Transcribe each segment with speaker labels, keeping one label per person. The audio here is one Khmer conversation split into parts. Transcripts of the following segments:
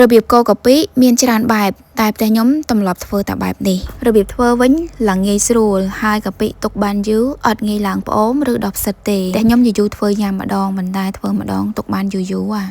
Speaker 1: របៀបកូរកាពិមានច្រើនបែបតែផ្ទះខ្ញុំទម្លាប់ធ្វើតែបែបនេះរបៀបធ្វើវិញឡើងងាយស្រួលហើយកាពិទុកបានយូរអត់ងាយឡើងផ្អូមឬដុះផ្សិតទេតែខ្ញុំយូរធ្វើញ៉ាំម្ដងមិនដែលធ្វើម្ដងទុកបានយូរ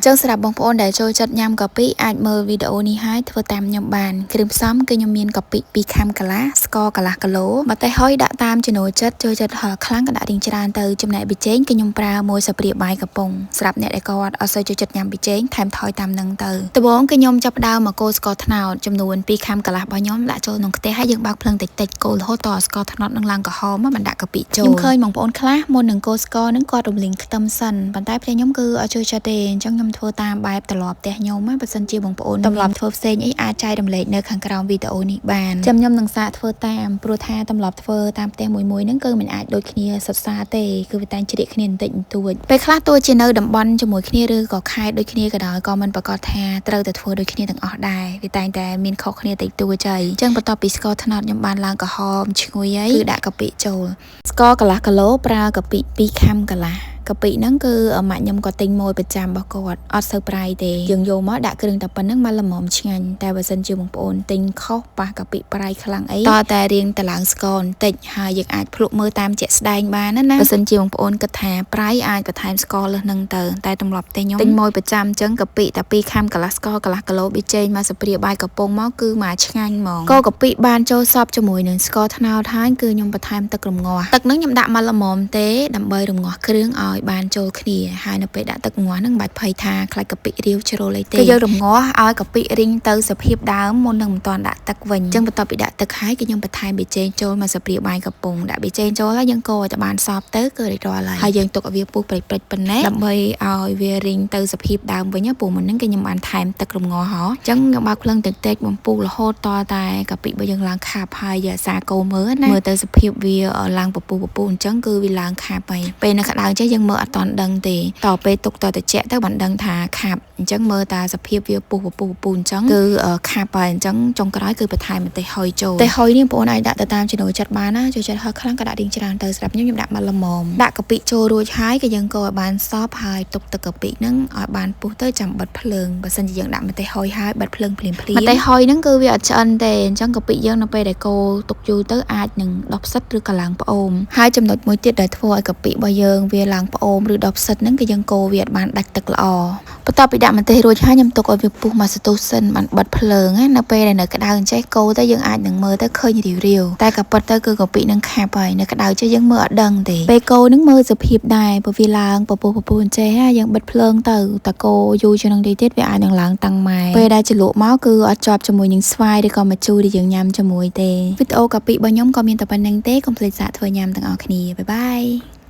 Speaker 1: ចឹងសម្រាប់បងប្អូនដែលចូលចិត្តញ៉ាំកាពិអាចមើលវីដេអូនេះហើយធ្វើតាមខ្ញុំបានគ្រឿងផ្សំគឺខ្ញុំមានកាពិ2ខាំកន្លះស្ករកន្លះគីឡូម្ទេសហុយដាក់តាមចំណូលចិត្តចូលចិត្តហឹរខ្លាំងក៏ដាក់រៀងច្រើនទៅចំណែកប៊ីចេងគឺខ្ញុំប្រើមួយស្លាបព្រាបាយកំប៉ុងសម្រាប់អ្នកដែលគាត់អត់សូវចូលចិត្តញ៉ាំប៊ីចេងថែមថយតាមនឹងទៅដំបូងគឺខ្ញុំចាប់ផ្ដើមមកកូរស្ករត្នោតចំនួន2ខាំកន្លះរបស់ខ្ញុំដាក់ចូលក្នុងខ្ទះហើយយើងបើកភ្លើងតិចៗកូររហូតដល់ស្ករត្នោតនឹងឡើងក្រហមមកដាក់កាពិចូលខ្ញុំឃើញបងប្អូនខ្លះមុននឹងកូរស្ករនឹងគាត់រំលីងខ្ទឹមសិនប៉ុន្តែផ្ទះខ្ញុំគឺអត់ចូលចិត្តទេអញ្ចឹងខ្ញុំធ្វើតាមបែបទម្លាប់ផ្ទះខ្ញុំណាបើសិនជាបងប្អូនទម្លាប់ធ្វើផ្សេងអីអាចចែករំលែកនៅខាងក្រោមវីដេអូនេះបានចាំខ្ញុំនឹងសាកធ្វើតាមព្រោះថាទម្លាប់ធ្វើតាមផ្ទះមួយហ្នឹងគឺមិនអាចដូចគ្នាសុទ្ធសាធទេគឺវាតែងជ្រៀកគ្នាបន្តិចបន្តួចពេលខ្លះទោះជានៅតំបន់ជាមួយគ្នាឬក៏ខេត្តដូចគ្នាក៏ដោយក៏មិនប្រកាសថាត្រូវតែធ្វើដូចគ្នាទាំងអស់ដែរវាតែងតែមានខុសគ្នាតិចតួចអញ្ចឹងបន្ទាប់ពីស្ករត្នោតខ្ញុំបានឡើងក្រហមឈ្ងុយហើយគឺដាក់កាពិចូលស្ករកន្លះគីឡូប្រើកាពិ2ខាំកន្លះកាពិហ្នឹងគឺម៉ាក់ខ្ញុំក៏ទិញមួយប្រចាំរបស់គាត់អត់សូវប្រៃទេយើងយកមកដាក់គ្រឿងតែប៉ុណ្្នឹងមកល្មមឆ្ងាញ់តែបើសិនជាបងប្អូនទិញខុសប៉ះកាពិប្រៃខ្លាំងអីតតែរៀងតឡើងស្ករបន្តិចហើយយើងអាចភ្លក់មើលតាមជាក់ស្ដែងបានណាបើសិនជាបងប្អូនគិតថាប្រៃអាចបន្ថែមស្ករលើសនឹងទៅតែទម្លាប់តែខ្ញុំទិញមួយប្រចាំអញ្ចឹងកាពិតែ2ខាំកន្លះស្ករកន្លះគីឡូប៊ីចេងមកស្ព្រាបាយកំប៉ុងមកគឺមកឆ្ងាញ់ហ្មងកូរកាពិបានចូលសព្វជាមួយនឹងស្ករត្នោតហើយគឺខ្ញុំបន្ថែមទឹករំងាស់ទឹកហ្នឹងខ្ញុំដាក់មកល្មមទេដើម្បីរំងាស់គ្រឿងឲ្យបានចូលគ្នាហើយនៅពេលដាក់ទឹករំងាស់ហ្នឹងបាច់ភ័យថាខ្លាចកាពិរាវជ្រុលអីទេគឺយើងរំងាស់ឲ្យកាពិរីងទៅសភាពដើមមុននឹងមិនទាន់ដាក់ទឹកវិញអញ្ចឹងបន្ទាប់ពីដាក់ទឹកហើយគឺខ្ញុំបន្ថែមប៊ីចេងចូលមកស្ព្រាបាយកំប៉ុងដាក់ប៊ីចេងចូលហើយយើងកូរឲ្យតែបានសព្វទៅគឺរួចរាល់ហើយយើងទុកឲ្យវាពុះព្រិចៗប៉ុណ្ណេះដើម្បីឲ្យវារីងទៅសភាពដើមវិញព្រោះមុនហ្នឹងគឺខ្ញុំបានថែមទឹករំងាស់ហ៎អញ្ចឹងខ្ញុំបើកភ្លើងតិចៗបំពុះរហូតតតែកាពិរបស់យើងឡើងខាប់ហើយយកអាសាកូរមើលណាមើលទៅសភាពវាឡើងពពុះអញ្ចឹងគឺវាឡើងខាប់ហើយពេលនៅក្តៅចេះយើងមើលអត់តន់ដឹងទេតពេលទុកតត្រជាក់ទៅបានដឹងថាខាប់អញ្ចឹងមើលតាសភាពវាពុះអញ្ចឹងគឺខាប់ហើយអញ្ចឹងចុងក្រោយគឺបន្ថែមម្ទេសហុយចូលម្ទេសហុយនេះបងប្អូនអាចដាក់ទៅតាមចំណូលចិត្តបានណាចូលចិត្តហឹរខ្លាំងក៏ដាក់រៀងច្រើនទៅសម្រាប់ខ្ញុំដាក់មកល្មមដាក់កាពិចូលរួចហើយក៏យើងកូរឲ្យបានសព្វហើយទុកទឹកកាពិហ្នឹងឲ្យបានពុះទៅចាំបិទភ្លើងបើសិនជាយើងដាក់ម្ទេសហុយហើយបិទភ្លើងភ្លាមម្ទេសហុយហ្នឹងគឺវាអត់ឆ្អិនទេអញ្ចឹងកាពិយើងនៅពេលដែលកូរទុកយូរទៅអាចនឹងដុះផ្សិតឬក៏ឡើងផ្អូមហើយចំណុចមួយទៀតដែលធ្វើឲ្យកាពិរបស់យើងវាឡើងផ្អូមឬដុះផ្សិតហ្នឹងគឺយើងកូរវាអត់បានដាច់ទឹកល្អបន្ទាប់ពីដាក់ម្ទេសរួចហើយខ្ញុំទុកឲ្យវាពុះមកសន្ទុះសិនបានបិទភ្លើងណានៅពេលដែលនៅក្តៅអញ្ចេះកូរទៅយើងអាចនឹងមើលទៅឃើញរាវតែក៏ប៉ុន្តែគឺកាពិនឹងខាប់ហើយនៅក្តៅចេះយើងមើលអត់ដឹងទេពេលកូរនឹងមើលសភាពដែរព្រោះវាឡើងពពុះអញ្ចេះយើងបិទភ្លើងទៅតកូរយូរជាងនឹងទៀតវាអាចនឹងឡើងតាំងម៉ែពេលដែលជ្រលក់មកគឺអត់ជាប់ជាមួយនឹងស្វាយឬក៏ម្ជូរដែលយើងញ៉ាំជាមួយទេវីដេអូកាពិរបស់ខ្ញុំក៏មានតែប៉ុណ្្នឹងទេកុំភ្លេចសាកធ្វើញ៉ាំទាំងអស់គ្នាបាយបាយ